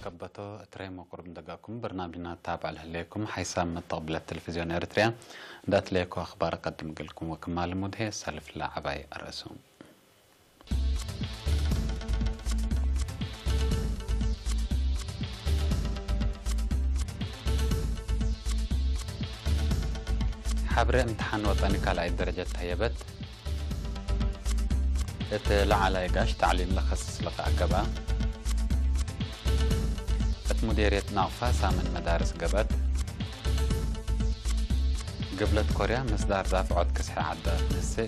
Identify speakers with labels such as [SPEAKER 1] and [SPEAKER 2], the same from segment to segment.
[SPEAKER 1] كبتو تريمو قرب دقاكم برنامجنا تابع لكم حيسام من طابلة تلفزيون إريتريا دات ليكو أخبار قدم لكم وكمال مدهي سلف لاعباي الرسوم حبر امتحان وطني كالعي درجة تهيبت لعلى يقاش تعليم لخصص لقاء قبا مديرية ناوفا سامن مدارس قبت قبلت كوريا مصدر دافع عد كسح عدات نسي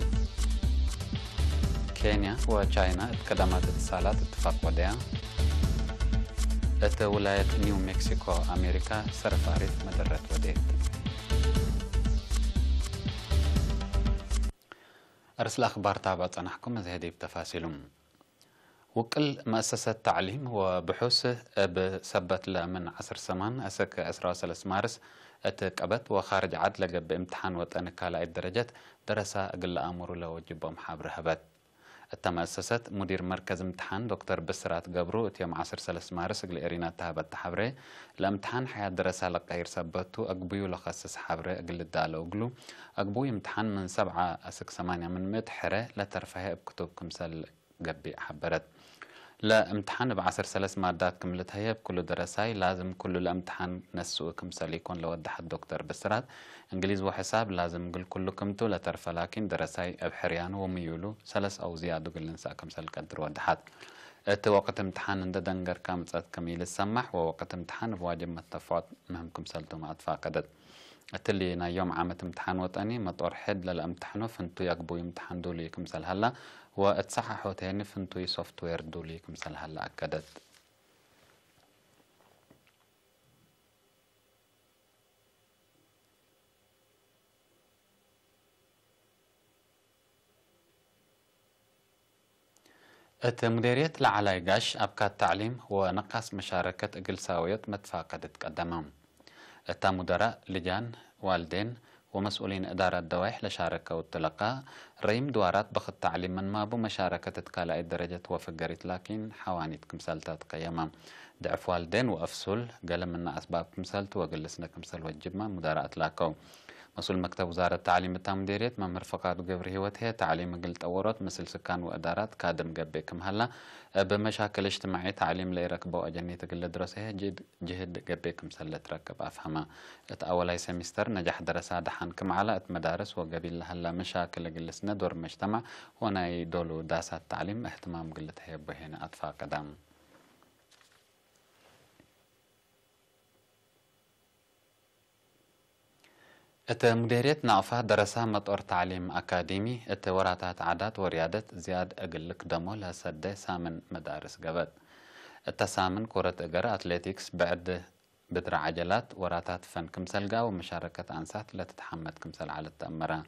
[SPEAKER 1] كينيا وتشاينا اتقدمت اتصالات اتفاق وديا ولاية نيو مكسيكو أمريكا سرفاريف مدرت وديت أرسل أخبار تابعت أنحكم زهدي بتفاصيلهم وكل مؤسسة تعليم وبحوث بسبت من عصر سمان أسك أسرى سلس مارس اتقبت وخارج عدل بامتحان وطن كالا الدرجات درسا أقل أمر لو جبهم حابر هبت التمؤسسة مدير مركز امتحان دكتور بسرات قبرو اتيام عصر سلس مارس اقل إرينا تهبت حبري الامتحان حياة درسا لقاير سبتو أقبيو لخصص حبري اقل الدالة وقلو أقبو امتحان من 7 أسك 8 من متحرة لترفيه بكتبكم سل قبي حبرت لا امتحان بعصر 3 مادات كملت هي بكل درساي لازم كل الامتحان نسوكم سليكون لو ودح الدكتور بسرات انجليز وحساب لازم قل كلكم تو لترفى لكن درساي ابحريان وميولو 3 او زيادة قل نساكم سلقدر ودحات وقت امتحان اند دنجر كامصات كميل السمح ووقت امتحان بواجب متفوت مهمكم سلتو ما اتفاقدت اتلينا يوم عامة امتحان وطني مطور حد للامتحانو فانتو يقبو يمتحان دولي كمسل هلا واتصححوا تاني فانتو سوفت وير دولي كمسل هلا اكدت مديرية العلاي قاش أبكى التعليم ونقص مشاركة أقل ساويت متفاقدت قدمهم تا مدراء لجان والدين ومسؤولين إدارة دوائح لشاركة والتلقاء ريم دوارات بخ التعليم من ما بو مشاركة تكالا الدرجة وفقرت لكن حوانيت كمسالتات قيمة ضعف والدين وأفسول قال من أسباب كمسالت وقلسنا كمسال وجبما مدراء لاكو مسؤول مكتب وزارة التعليم التام ديريت ممر فقاد وقبر هي تعليم قلت أورات مثل سكان وإدارات كادم قبيكم هلا بمشاكل اجتماعية تعليم اللي يركبوا أجنية تقل دراسة جهد قبيكم سلة تركب أفهمها أولاي سمستر نجح دراسة دحان كم على مدارس وقبيل هلا مشاكل قلسنا دور مجتمع وانا يدولو داسات تعليم اهتمام قلت هي بهنا أطفال قدام مديرية ناوفا درسها مطور تعليم أكاديمي وراتات عادات وريادة زياد أقلك دمو لسد سامن مدارس قبل التسامن كرة إقر أتليتيكس بعد بدر عجلات وراتات فن كمسلقة ومشاركة أنسات لا تتحمد كمسل على التأمرة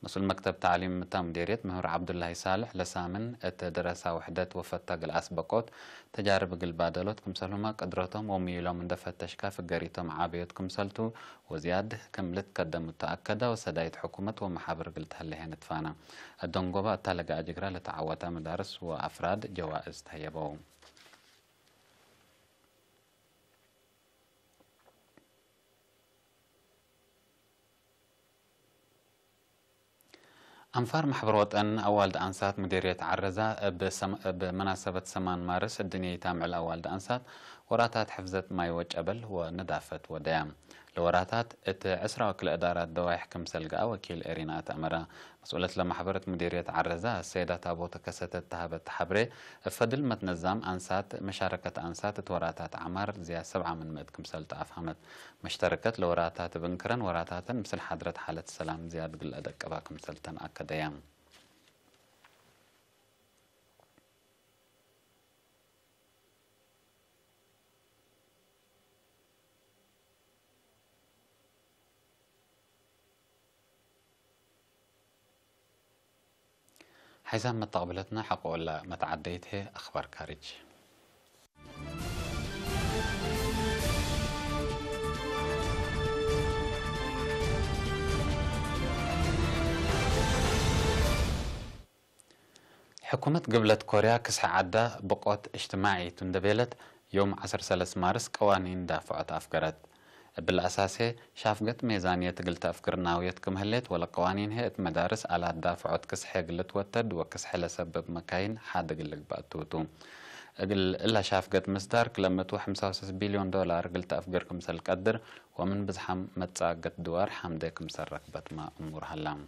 [SPEAKER 1] مسؤول مكتب تعليم تام ديريت مهور عبد الله صالح لسامن دراسة وحدة وفتق الأسبقات تجارب البادلات كمسلهما قدرتهم وميلهم من دفة تشكاف قريتهم عابيت كمسلتو وزياد كملت قدم متأكدة وسداية حكومة ومحابر قلت هل هي نتفانا الدنقوبة تلقى أجقرا لتعوتا مدارس وأفراد جوائز تهيبوهم أنفار محبر وطن أول أنسات مديرية عرزة بمناسبة 8 مارس الدنيا تامع الأول أنسات وراتات حفظت ما يوج قبل وندافت وديام لوراتات عسرة وكل إدارات دوائح كمسلقة وكيل إرينا تأمرة مسؤولة لما حبرت مديرية عرزة السيدة تابوت كستة تهبت حبري فضل متنظم أنسات مشاركة أنسات وراتات عمار زي 7 من مئة كمسلت أفهمت مشتركت لوراتات بنكرن وراتات مثل حضرة حالة السلام زياد قل أدك أبا كمسلتن أكديام حسام متقبلتنا حق ولا متعديته أخبار خارج. حكومة قبلة كوريا كسح عدا بقوت اجتماعي تندبيلت يوم 13 مارس قوانين دافعت أفكرت بالأساس شافقت ميزانية قلت أفكر ناوية كمهلت ولا قوانين هي مدارس على دافعت كسح قلت وتد وكسح لسبب مكاين حاد قلق بأتوتو قل إلا شافقت مصدر كلمتو 65 بليون دولار قلت أفكركم سلقدر ومن بزحم متساقت دوار حمدكم سرقبت ما أمور هلام.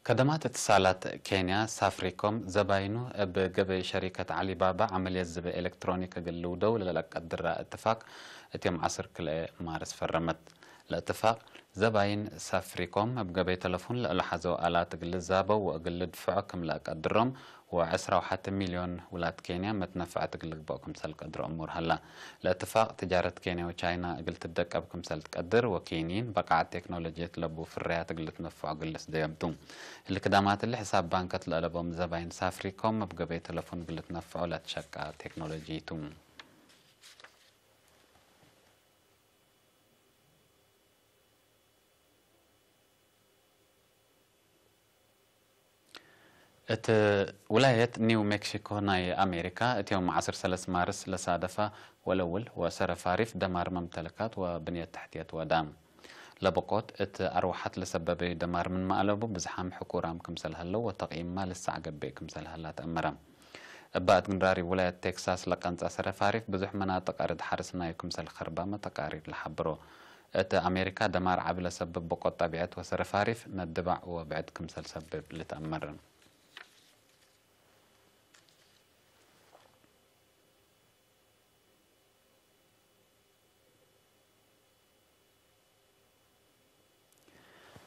[SPEAKER 1] خدمات اتصالات كينيا سافريكوم زباينو بقبل شركة علي بابا عملية زبا إلكترونيكا قلو دولة لك الدراء اتفاق اتيم عصر كل مارس فرمت الاتفاق زباين سافريكوم بقبل تلفون لألحظو آلات قل زابا وقل دفعكم لك الدرم و10 مليون ولاد كينيا متنفعت قلق بوكم سلك قدر أمور هلا الاتفاق تجارة كينيا وشاينا قلت الدك أبكم سلك قدر وكينين بقع التكنولوجيا لبو في الريات قلت نفع قلس ديبتم الكدامات اللي حساب بانكت لألبوم زباين سافريكوم بقبل تلفون قلت نفعو لا تشكى تكنولوجيتم. ولاية نيو مكسيكو ناي أمريكا يوم 13 مارس لصادفة ولول وسرفاريف دمار ممتلكات وبنية تحتية ودام لبقوت أروحت لسبب دمار من مقلبه بزحام حكورام كمسل هلو وتقييم مال السعقب بي كمسل هلا تأمرم بعد قنراري ولاية تكساس لقنص سرفاريف بزح مناطق أرد حرسنا كمسل خربامة تقارير لحبرو أمريكا دمار عبل سبب بقوت طبيعت وسرفاريف ندبع وبعد كمسل سبب لتأمرن.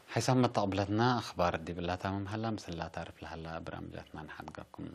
[SPEAKER 1] حسام متقبلتنا أخبار دي بالله تمام هلا مثل لا تعرف لهلا برامجاتنا نحققكم.